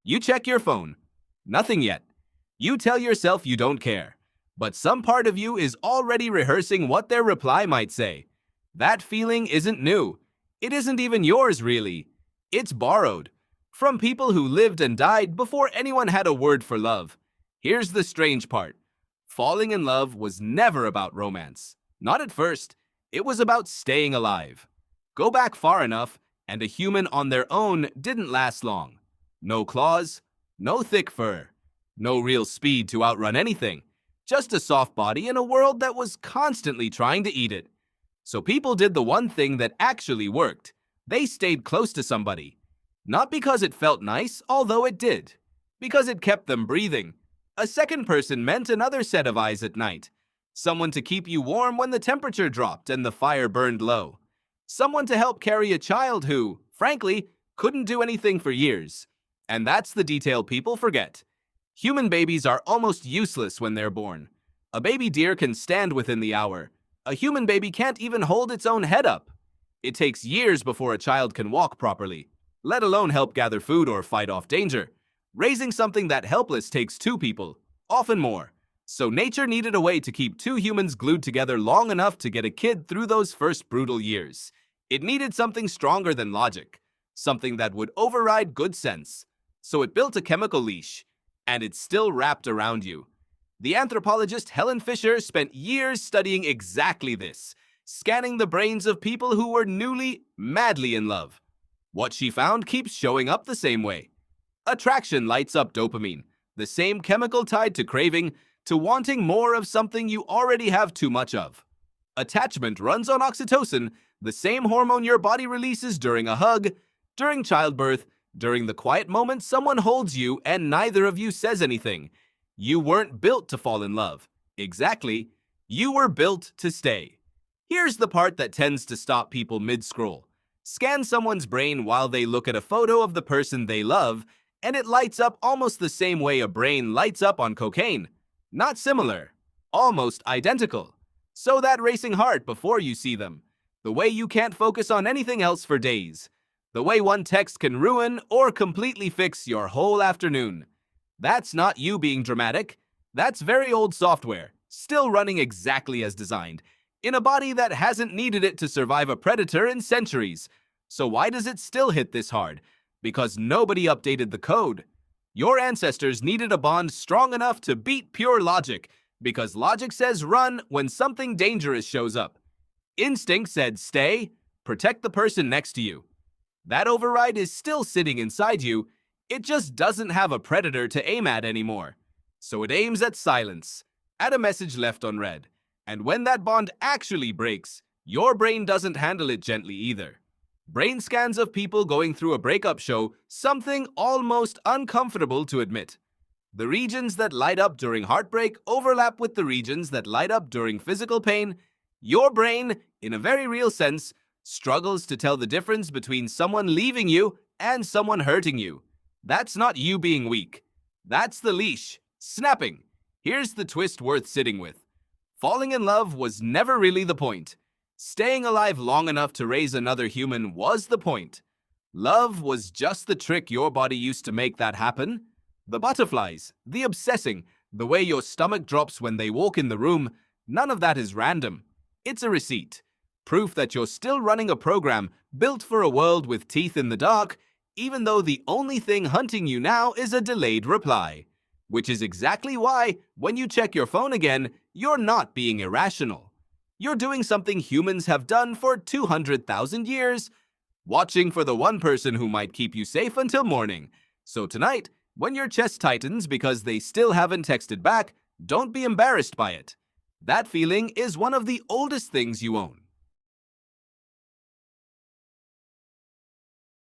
You check your phone. Nothing yet. You tell yourself you don't care. But some part of you is already rehearsing what their reply might say. That feeling isn't new. It isn't even yours, really. It's borrowed. From people who lived and died before anyone had a word for love. Here's the strange part. Falling in love was never about romance. Not at first. It was about staying alive. Go back far enough, and a human on their own didn't last long. No claws, no thick fur, no real speed to outrun anything. Just a soft body in a world that was constantly trying to eat it. So people did the one thing that actually worked. They stayed close to somebody. Not because it felt nice, although it did. Because it kept them breathing. A second person meant another set of eyes at night. Someone to keep you warm when the temperature dropped and the fire burned low. Someone to help carry a child who, frankly, couldn't do anything for years. And that's the detail people forget. Human babies are almost useless when they're born. A baby deer can stand within the hour. A human baby can't even hold its own head up. It takes years before a child can walk properly, let alone help gather food or fight off danger. Raising something that helpless takes two people, often more. So nature needed a way to keep two humans glued together long enough to get a kid through those first brutal years. It needed something stronger than logic, something that would override good sense. So it built a chemical leash, and it's still wrapped around you. The anthropologist Helen Fisher spent years studying exactly this, scanning the brains of people who were newly, madly in love. What she found keeps showing up the same way. Attraction lights up dopamine, the same chemical tied to craving, to wanting more of something you already have too much of. Attachment runs on oxytocin, the same hormone your body releases during a hug, during childbirth, during the quiet moment someone holds you and neither of you says anything. You weren't built to fall in love. Exactly. You were built to stay. Here's the part that tends to stop people mid-scroll. Scan someone's brain while they look at a photo of the person they love, and it lights up almost the same way a brain lights up on cocaine. Not similar. Almost identical. So that racing heart before you see them. The way you can't focus on anything else for days. The way one text can ruin or completely fix your whole afternoon. That's not you being dramatic. That's very old software, still running exactly as designed, in a body that hasn't needed it to survive a predator in centuries. So why does it still hit this hard? Because nobody updated the code. Your ancestors needed a bond strong enough to beat pure logic, because logic says run when something dangerous shows up. Instinct said stay, protect the person next to you. That override is still sitting inside you, it just doesn't have a predator to aim at anymore. So it aims at silence, at a message left unread. And when that bond actually breaks, your brain doesn't handle it gently either. Brain scans of people going through a breakup show something almost uncomfortable to admit. The regions that light up during heartbreak overlap with the regions that light up during physical pain. Your brain, in a very real sense, struggles to tell the difference between someone leaving you and someone hurting you. That's not you being weak. That's the leash, snapping. Here's the twist worth sitting with. Falling in love was never really the point. Staying alive long enough to raise another human was the point. Love was just the trick your body used to make that happen. The butterflies, the obsessing, the way your stomach drops when they walk in the room, none of that is random. It's a receipt. Proof that you're still running a program built for a world with teeth in the dark, even though the only thing hunting you now is a delayed reply. Which is exactly why, when you check your phone again, you're not being irrational. You're doing something humans have done for 200,000 years, watching for the one person who might keep you safe until morning. So tonight, when your chest tightens because they still haven't texted back, don't be embarrassed by it. That feeling is one of the oldest things you own.